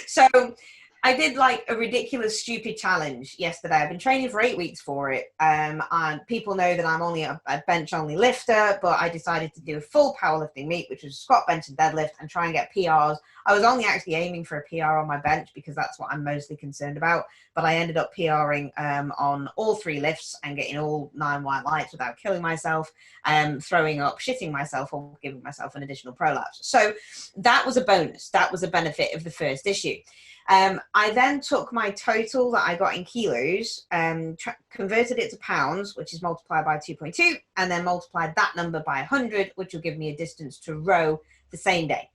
So I did like a ridiculous, stupid challenge yesterday. I've been training for 8 weeks for it. And people know that I'm only a bench-only lifter, but I decided to do a full powerlifting meet, which was squat, bench, and deadlift, and try and get PRs. I was only actually aiming for a PR on my bench because that's what I'm mostly concerned about. But I ended up PRing on all 3 lifts and getting all 9 white lights without killing myself, throwing up, shitting myself, or giving myself an additional prolapse. So that was a bonus. That was a benefit of the first issue. I then took my total that I got in kilos, converted it to pounds, which is multiplied by 2.2, and then multiplied that number by 100, which will give me a distance to row the same day.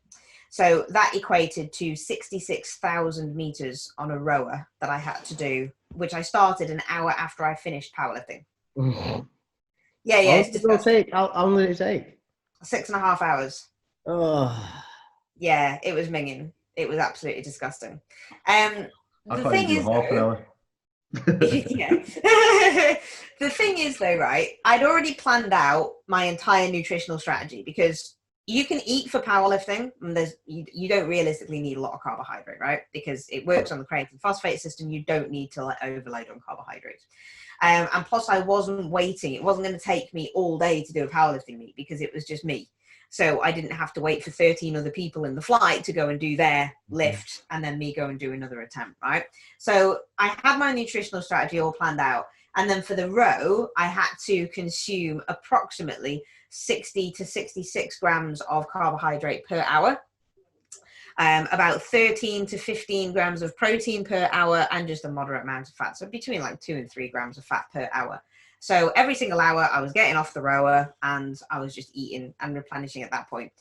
So that equated to 66,000 meters on a rower that I had to do, which I started an hour after I finished powerlifting. Yeah. How long did it take? 6.5 hours. Oh. Yeah, it was minging. It was absolutely disgusting. The thing is, the thing is though, right? I'd already planned out my entire nutritional strategy, because you can eat for powerlifting, and you don't realistically need a lot of carbohydrate, right? Because it works on the creatine phosphate system. You don't need to overload on carbohydrates. And plus, I wasn't waiting. It wasn't going to take me all day to do a powerlifting meet because it was just me. So I didn't have to wait for 13 other people in the flight to go and do their lift and then me go and do another attempt, right? So I had my nutritional strategy all planned out. And then for the row, I had to consume approximately 60 to 66 grams of carbohydrate per hour, about 13 to 15 grams of protein per hour, and just a moderate amount of fat. So between like 2 and 3 grams of fat per hour. So every single hour I was getting off the rower and I was just eating and replenishing at that point.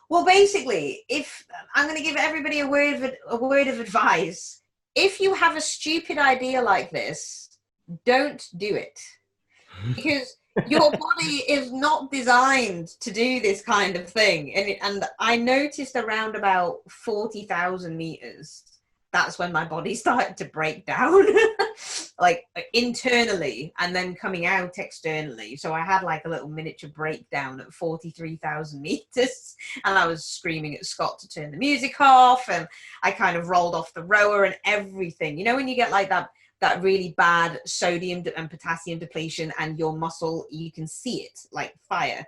Well, basically, if I'm going to give everybody a word of advice, if you have a stupid idea like this, don't do it, because your body is not designed to do this kind of thing. And I noticed around about 40,000 meters, that's when my body started to break down, like internally and then coming out externally. So I had like a little miniature breakdown at 43,000 meters, and I was screaming at Scott to turn the music off, and I kind of rolled off the rower and everything. You know, when you get like that that really bad sodium and potassium depletion, and your muscle, you can see it like fire,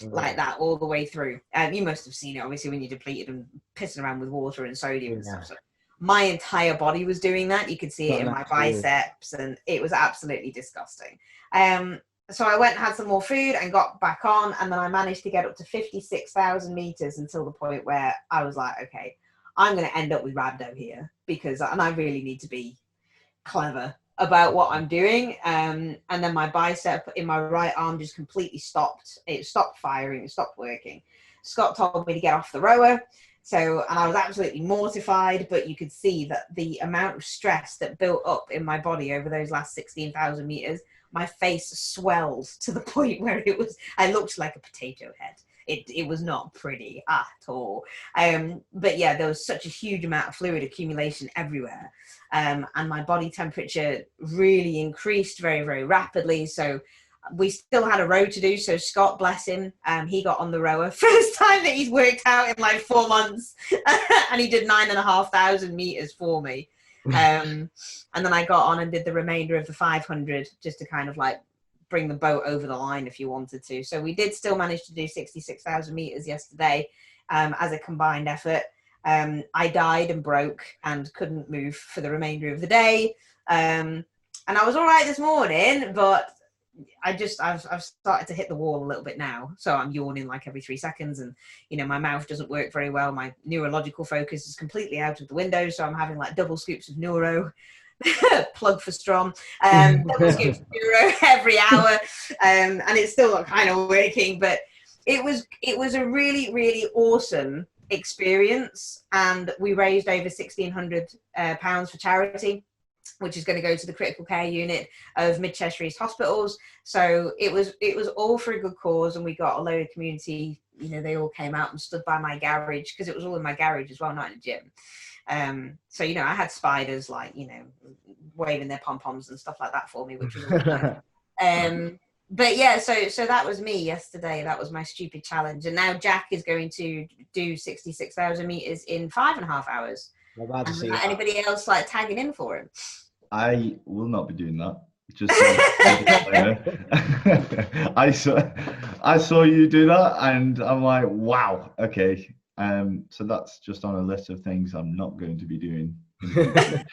like that all the way through. You must have seen it, obviously, when you depleted and pissing around with water and sodium and stuff. So my entire body was doing that. You could see it in my biceps, and it was absolutely disgusting. So I went and had some more food and got back on, and then I managed to get up to 56,000 meters until the point where I was like, okay, I'm going to end up with rhabdo here, and I really need to be clever about what I'm doing. And then my bicep in my right arm just completely stopped. It stopped firing. It stopped working. Scott told me to get off the rower. And I was absolutely mortified, but you could see that the amount of stress that built up in my body over those last 16,000 meters, my face swelled to the point where I looked like a potato head. It was not pretty at all. But yeah, there was such a huge amount of fluid accumulation everywhere. And my body temperature really increased very, very rapidly. So we still had a row to do. So Scott, bless him, he got on the rower. First time that he's worked out in like 4 months. And he did 9,500 meters for me. And then I got on and did the remainder of the 500 just to kind of like bring the boat over the line if you wanted to. So we did still manage to do 66,000 meters yesterday as a combined effort. I died and broke and couldn't move for the remainder of the day. And I was all right this morning, but I've started to hit the wall a little bit now. So I'm yawning like every 3 seconds, and my mouth doesn't work very well. My neurological focus is completely out of the window. So I'm having like double scoops of neuro. Plug for Strom, double scoops of neuro every hour, and it's still not kind of working, but it was a really, really awesome experience. And we raised over £1,600 for charity, which is going to go to the critical care unit of Mid-Cheshire East hospitals. So it was all for a good cause, and we got a load of community. They all came out and stood by my garage, because it was all in my garage as well, not in a gym. So I had spiders like waving their pom-poms and stuff like that for me, which was nice. But yeah, so that was me yesterday. That was my stupid challenge, and now Jack is going to do 66,000 meters in 5.5 hours. Anybody else like tagging in for him? I will not be doing that. Just I saw you do that, and I'm like, wow, okay. So that's just on a list of things I'm not going to be doing. but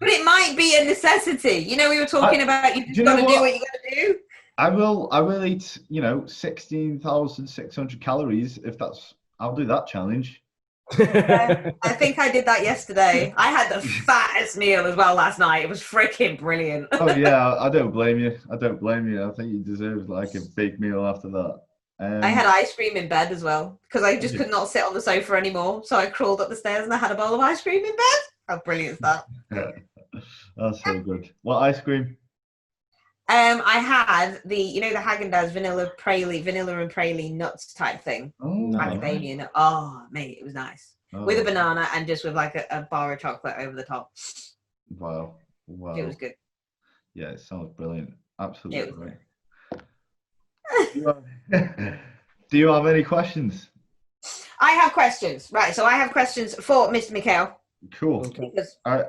it might be a necessity. We were talking about you just got to do what you got to do. I will eat 16,600 calories I'll do that challenge. I think I did that yesterday. I had the fattest meal as well last night. It was freaking brilliant. Oh yeah, I don't blame you. I think you deserve like a big meal after that. I had ice cream in bed as well, because I just could not sit on the sofa anymore. So I crawled up the stairs and I had a bowl of ice cream in bed. How brilliant is that? That's so good. What ice cream? I had the Häagen-Dazs vanilla and praline nuts type thing. Oh, macadamia nut. Oh, mate, it was nice. With a banana and just with like a bar of chocolate over the top. Wow. It was good. Yeah, it sounds brilliant. Absolutely great. Do you have any questions? I have questions. Right, so I have questions for Mr. Mchale. Cool. Because I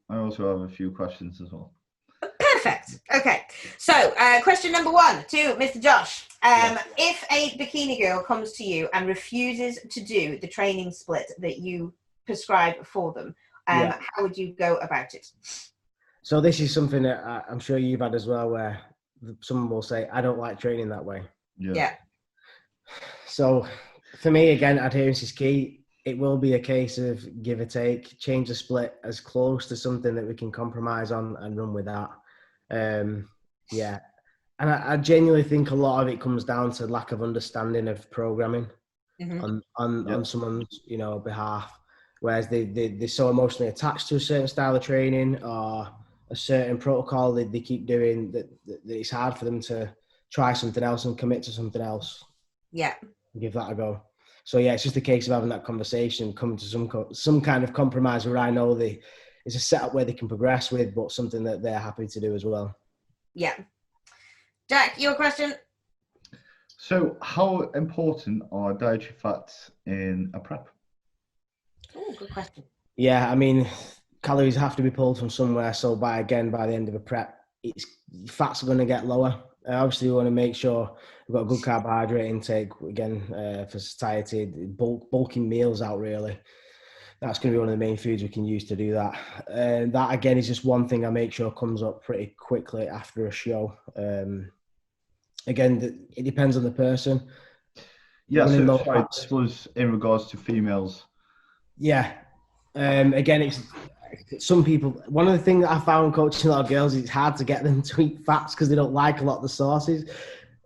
also have a few questions as well. Perfect. Okay. So, question number 1 to Mr. Josh. If a bikini girl comes to you and refuses to do the training split that you prescribe for them, how would you go about it? So this is something that I'm sure you've had as well, where someone will say, I don't like training that way. Yeah. So for me, again, adherence is key. It will be a case of give or take, change the split as close to something that we can compromise on and run with that. Yeah. And I genuinely think a lot of it comes down to lack of understanding of programming on someone's, behalf. Whereas they're so emotionally attached to a certain style of training or a certain protocol that they keep doing that it's hard for them to try something else and commit to something else. Yeah. Give that a go. So yeah, it's just a case of having that conversation, coming to some kind of compromise where I know it's a setup where they can progress with, but something that they're happy to do as well. Yeah. Jack, your question? So how important are dietary fats in a prep? Oh, good question. Yeah, I mean, calories have to be pulled from somewhere. So by the end of a prep, fats are going to get lower. Obviously, we want to make sure we've got a good carbohydrate intake again for satiety. Bulking meals out really. That's going to be one of the main foods we can use to do that. And that again is just one thing I make sure comes up pretty quickly after a show. Again, it depends on the person. Yeah, so sorry, this was in regards to females. Yeah. Again, it's some people. One of the things that I found coaching a lot of girls is it's hard to get them to eat fats because they don't like a lot of the sources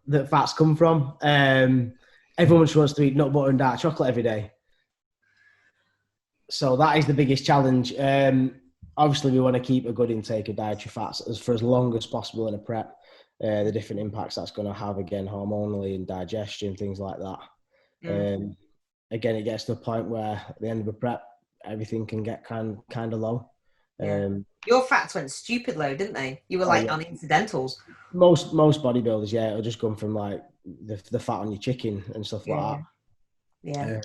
that fats come from. Everyone just wants to eat nut butter and dark chocolate every day. So that is the biggest challenge. Obviously, we want to keep a good intake of dietary fats for as long as possible in a prep. The different impacts that's going to have, again, hormonally and digestion, things like that. Again, it gets to a point where at the end of a prep, everything can get kind of low. Your fats went stupid low, didn't they? You were on incidentals. Most bodybuilders, yeah, it'll just come from like the fat on your chicken and stuff like that. Yeah.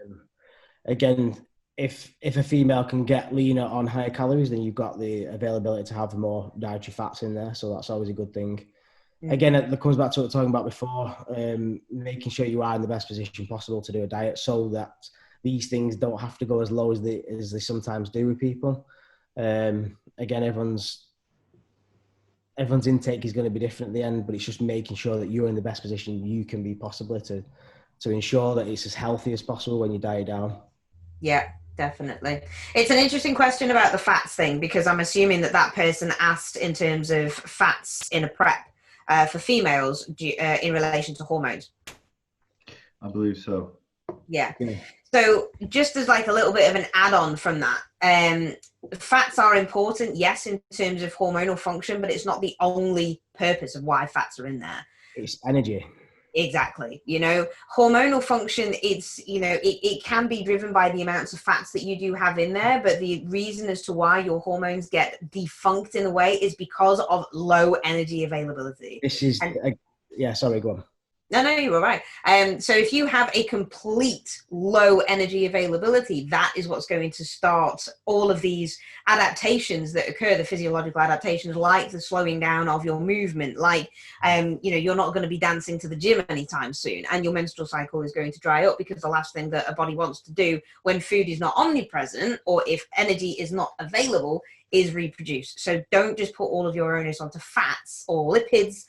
Again, if a female can get leaner on higher calories, then you've got the availability to have more dietary fats in there. So that's always a good thing. Again, it comes back to what we were talking about before, making sure you are in the best position possible to do a diet so that these things don't have to go as low as they sometimes do with people. Again, everyone's intake is going to be different at the end, but it's just making sure that you're in the best position you can be possibly to ensure that it's as healthy as possible when you diet down. Yeah, definitely. It's an interesting question about the fats thing, because I'm assuming that person asked in terms of fats in a prep for females in relation to hormones. I believe so. Yeah. So just as like a little bit of an add-on from that, fats are important, yes, in terms of hormonal function, but it's not the only purpose of why fats are in there. It's energy. Exactly. Hormonal function, it can be driven by the amounts of fats that you do have in there, but the reason as to why your hormones get defunct in a way is because of low energy availability. Sorry, go on. No, you were right. So if you have a complete low energy availability, that is what's going to start all of these adaptations that occur, the physiological adaptations, like the slowing down of your movement, like, you're not going to be dancing to the gym anytime soon, and your menstrual cycle is going to dry up, because the last thing that a body wants to do when food is not omnipresent or if energy is not available is reproduce. So don't just put all of your onus onto fats or lipids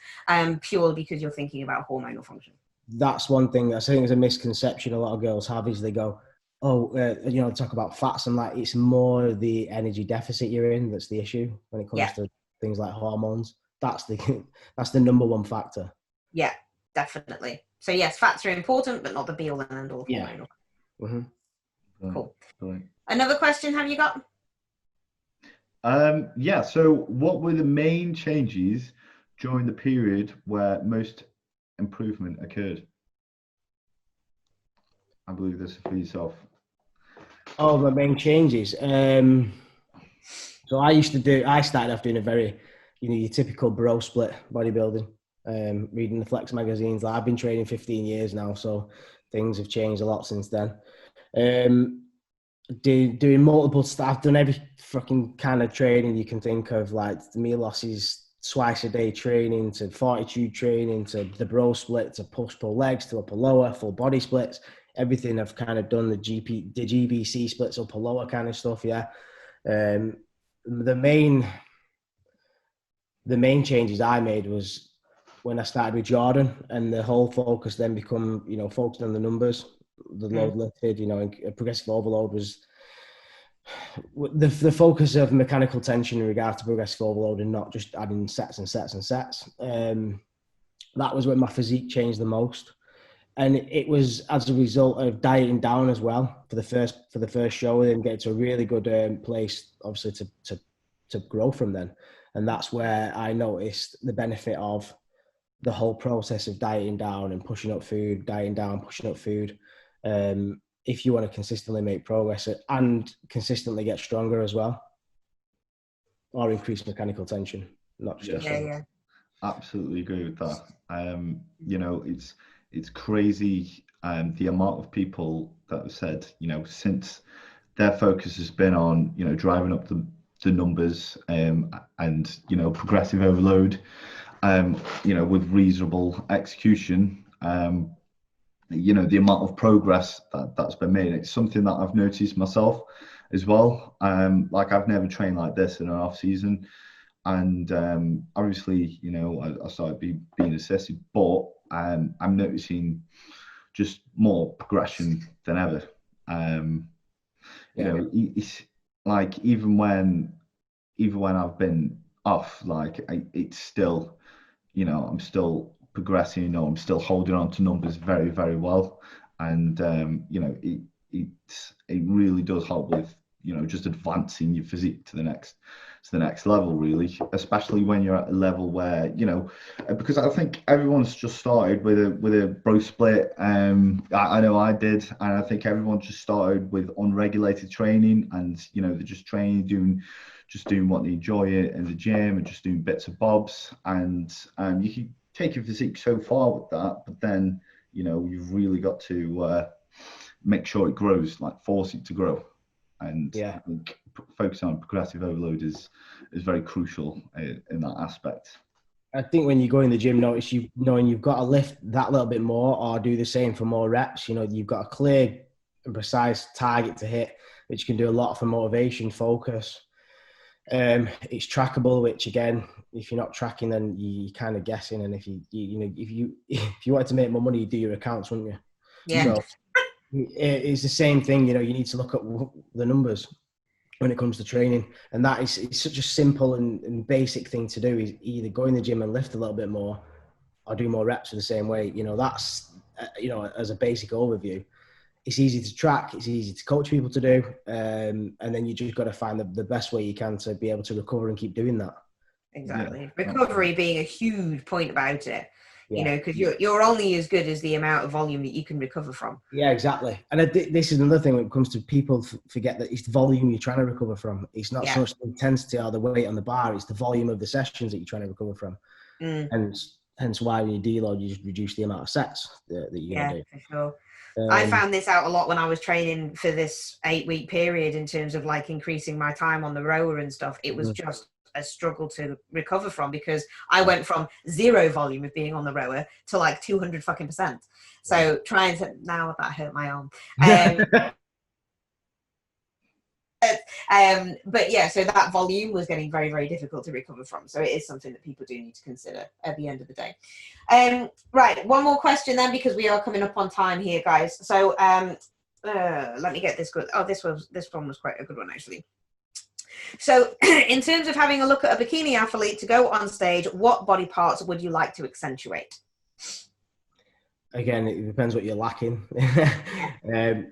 purely because you're thinking about hormonal function. That's one thing I think is a misconception a lot of girls have, is they go, talk about fats and like it's more the energy deficit you're in that's the issue when it comes to things like hormones. That's the number one factor. Yeah, definitely. So yes, fats are important, but not the be all and end all of hormonal. Mm-hmm. Cool. Right. Another question have you got? So what were the main changes during the period where most improvement occurred? I believe this is for yourself. Oh, the main changes. So I started off doing a very, your typical bro split bodybuilding, reading the Flex magazines. I've been training 15 years now, so things have changed a lot since then. Doing multiple stuff. I've done every fucking kind of training you can think of, like the meal losses, twice a day training, to fortitude training, to the bro split, to push-pull legs, to upper lower, full body splits. Everything I've kind of done, the GBC splits, upper lower kind of stuff. Yeah. The main changes I made was when I started with Jordan, and the whole focus then become, focused on the numbers, the load lifted, and progressive overload was the focus of mechanical tension in regard to progressive overload, and not just adding sets and sets and sets. That was when my physique changed the most. And it was as a result of dieting down as well for the first show, and get to a really good place, obviously, to grow from then. And that's where I noticed the benefit of the whole process of dieting down and pushing up food, dieting down, pushing up food. If you want to consistently make progress and consistently get stronger as well, or increase mechanical tension, not just yeah. Absolutely agree with that. It's crazy the amount of people that have said, since their focus has been on, driving up the numbers, and progressive overload, with reasonable execution. The amount of progress that's been made. It's something that I've noticed myself as well. Like, I've never trained like this in an off season, and obviously, I started being assisted, but I'm noticing just more progression than ever. It's like, even when I've been off, like, it's still, I'm still progressing, I'm still holding on to numbers very, very well. And, it really does help with, just advancing your physique to the next level, really, especially when you're at a level where, because I think everyone's just started with a bro split. I know I did, and I think everyone just started with unregulated training, and, they're just training, doing what they enjoy in the gym, and just doing bits and bobs. And you can take your physique so far with that, but then, you've really got to make sure it grows, like force it to grow. And I think focusing on progressive overload is very crucial in that aspect. I think when you go in the gym, notice knowing you've got to lift that little bit more or do the same for more reps. You've got a clear and precise target to hit, which can do a lot for motivation, focus. It's trackable, which, again, if you're not tracking, then you're kind of guessing. And if you wanted to make more money, you'd do your accounts, wouldn't you? Yeah. So it's the same thing. You need to look at the numbers when it comes to training, and it's such a simple and basic thing to do. Is either go in the gym and lift a little bit more, or do more reps with the same weight. That's as a basic overview. It's easy to track. It's easy to coach people to do, and then you just got to find the best way you can to be able to recover and keep doing that. Exactly. Yeah. Recovery being a huge point about it. Because you're only as good as the amount of volume that you can recover from. Yeah, exactly. And this is another thing when it comes to people forget that it's the volume you're trying to recover from. It's not so much the intensity or the weight on the bar. It's the volume of the sessions that you're trying to recover from. And hence why when you deload, you just reduce the amount of sets that you're going to do. Yeah, for sure. I found this out a lot when I was training for this 8-week period in terms of like increasing my time on the rower and stuff. It was just a struggle to recover from, because I went from 0 volume of being on the rower to like 200%. So trying to, now that hurt my arm. But yeah, so that volume was getting very, very difficult to recover from. So it is something that people do need to consider at the end of the day. Right, one more question then, because we are coming up on time here, guys. So let me get this good. Oh, this one was quite a good one, actually. So in terms of having a look at a bikini athlete to go on stage, what body parts would you like to accentuate? Again, it depends what you're lacking.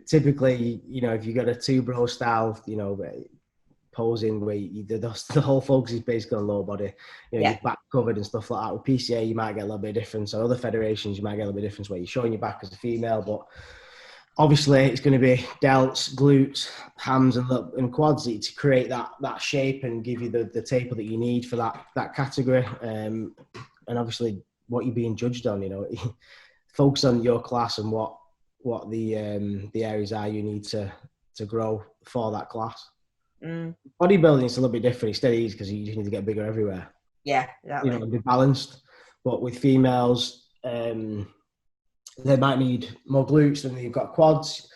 Typically, if you got a two-bro style, posing where the whole focus is basically on lower body, your back covered and stuff like that. With PCA, you might get a little bit of difference. On other federations, you might get a little bit of difference where you're showing your back as a female, but obviously it's going to be delts, glutes, hams, and quads to create that shape and give you the taper that you need for that category. And obviously what you're being judged on, focus on your class and what the areas are you need to grow for that class. Bodybuilding is a little bit different. It's dead easy because you just need to get bigger everywhere. Yeah, exactly. And be balanced. But with females, they might need more glutes than you've got quads.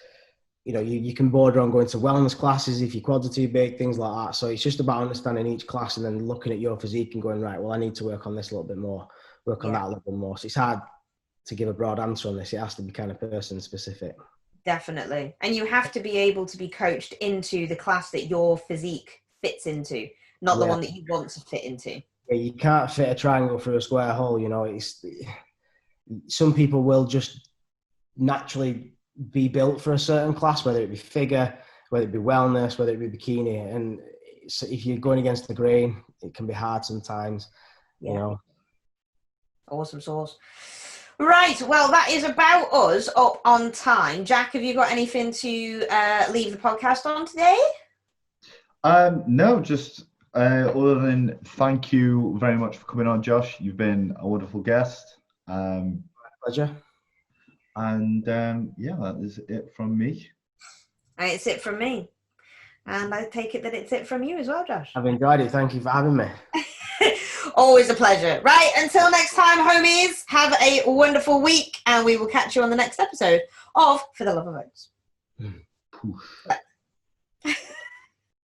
You can border on going to wellness classes if your quads are too big, things like that. So it's just about understanding each class and then looking at your physique and going, right, well, I need to work on this a little bit more, work on that a little bit more. So it's hard to give a broad answer on this. It has to be kind of person specific. Definitely. And you have to be able to be coached into the class that your physique fits into, not the one that you want to fit into. Yeah, you can't fit a triangle through a square hole. Some people will just naturally be built for a certain class, whether it be figure, whether it be wellness, whether it be bikini. And so if you're going against the grain, it can be hard sometimes. Awesome sauce. Right, well, that is about us up on time. Jack, have you got anything to leave the podcast on today? No, just other than thank you very much for coming on, Josh. You've been a wonderful guest. Pleasure. And that is it from me. It's it from me. And I take it that it's it from you as well, Josh. I've enjoyed it. Thank you for having me. Always a pleasure. Right, until next time, homies, have a wonderful week, and we will catch you on the next episode of For the Love of Oats.